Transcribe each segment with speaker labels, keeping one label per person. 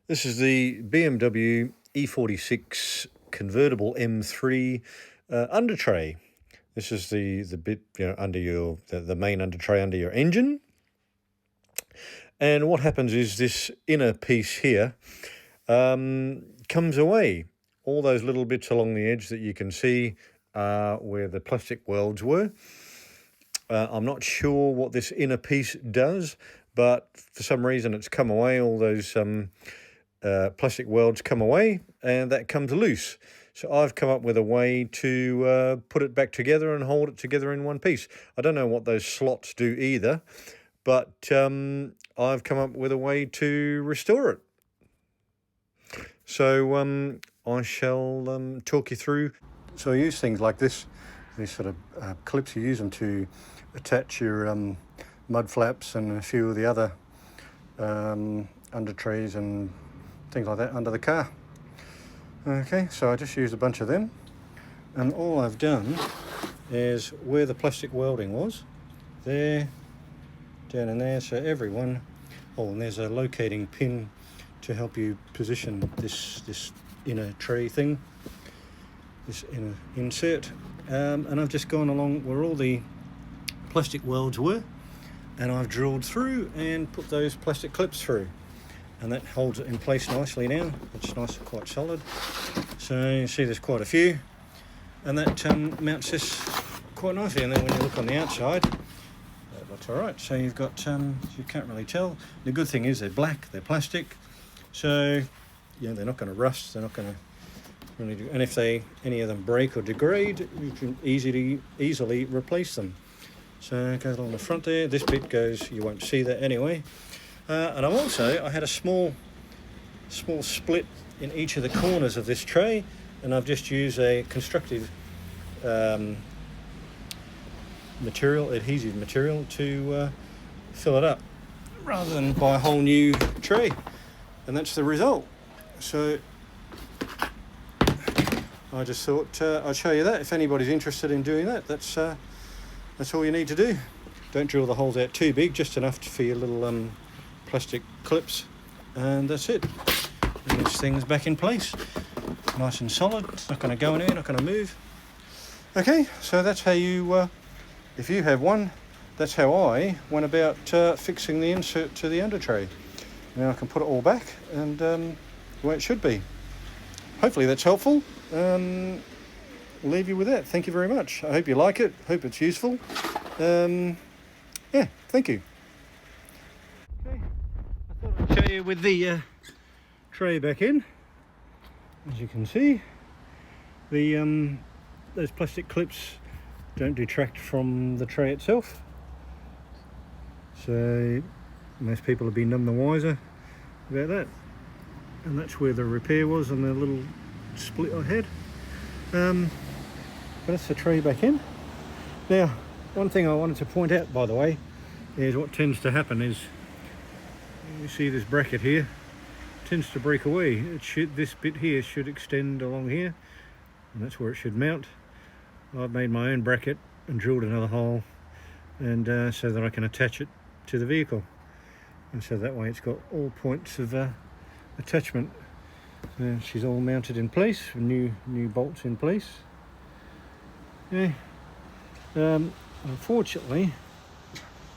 Speaker 1: This is the BMW E46 convertible M3 under tray. This is the bit under the main under tray under your engine. And what happens is this inner piece here comes away. All those little bits along the edge that you can see where the plastic welds were. I'm not sure what this inner piece does, but for some reason it's come away. All those plastic welds come away and that comes loose. So I've come up with a way to put it back together and hold it together in one piece. I don't know what those slots do either, but I've come up with a way to restore it. So I shall talk you through. So I use things like this, these sort of clips. You use them to attach your mud flaps and a few of the other under trays and things like that under the car. Okay, so I just used a bunch of them, and all I've done is where the plastic welding was, there, down in there, so every one. Oh, and there's a locating pin to help you position this inner tray thing, this inner insert, and I've just gone along where all the plastic welds were, and I've drilled through and put those plastic clips through, and that holds it in place nicely now. It's nice and quite solid. So you see there's quite a few, and that mounts this quite nicely. And then when you look on the outside, that looks all right. So you've got, you can't really tell. The good thing is they're black, they're plastic, so they're not going to rust. They're not going to really do. And if any of them break or degrade, you can easily replace them. So it goes along the front there. This bit goes, you won't see that anyway. And I had a small split in each of the corners of this tray, and I've just used a constructive adhesive material to fill it up, rather than buy a whole new tray. And that's the result. So I just thought I'd show you that. If anybody's interested in doing that, that's all you need to do. Don't drill the holes out too big, just enough for your little plastic clips, and that's it. And this thing's back in place, nice and solid. It's not going to go anywhere, not going to move. Okay, so that's how you, if you have one, that's how I went about fixing the insert to the under tray. Now I can put it all back and the way it should be. Hopefully that's helpful. Leave you with that. Thank you very much. I hope you like it. Hope it's useful. Yeah, thank you. Okay, I thought I'd show you with the tray back in. As you can see, the those plastic clips don't detract from the tray itself. So most people have been none the wiser about that. And that's where the repair was on the little split I had. But that's the tray back in. Now, one thing I wanted to point out, by the way, is what tends to happen is, you see this bracket here, tends to break away. This bit here should extend along here, and that's where it should mount. I've made my own bracket and drilled another hole, and so that I can attach it to the vehicle, and so that way it's got all points of attachment. She's all mounted in place, new bolts in place. Yeah. Unfortunately,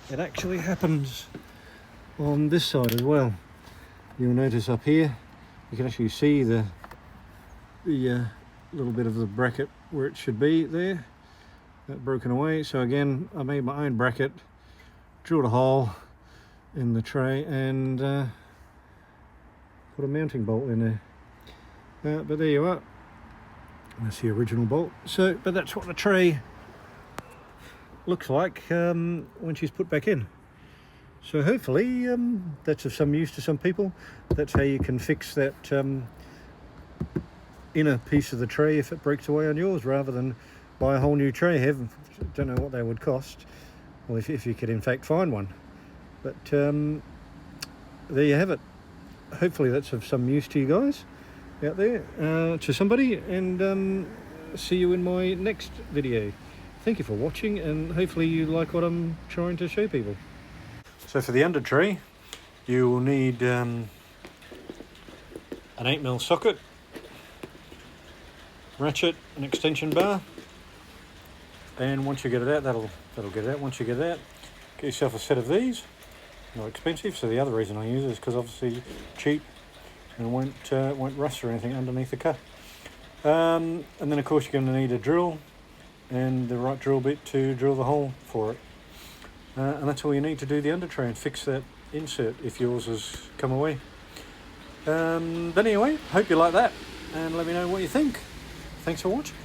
Speaker 1: it actually happens on this side as well. You'll notice up here, you can actually see the little bit of the bracket where it should be there, that broken away. So again, I made my own bracket, drilled a hole in the tray, and put a mounting bolt in there. But there you are. That's the original bolt. So, but that's what the tray looks like when she's put back in. So hopefully that's of some use to some people. That's how you can fix that inner piece of the tray if it breaks away on yours, rather than buy a whole new tray. Don't know what they would cost, well, if you could in fact find one. But there you have it. Hopefully that's of some use to you guys out there, to somebody, and see you in my next video. Thank you for watching, and hopefully you like what I'm trying to show people. So for the under tray, you will need an 8mm socket, ratchet, an extension bar, and once you get it out, that'll get it out. Once you get it out, get yourself a set of these. Not expensive, so the other reason I use it is because obviously cheap and won't rust or anything underneath the car. And then of course you're going to need a drill and the right drill bit to drill the hole for it. And that's all you need to do the under tray and fix that insert if yours has come away. But anyway, hope you like that and let me know what you think. Thanks for watching.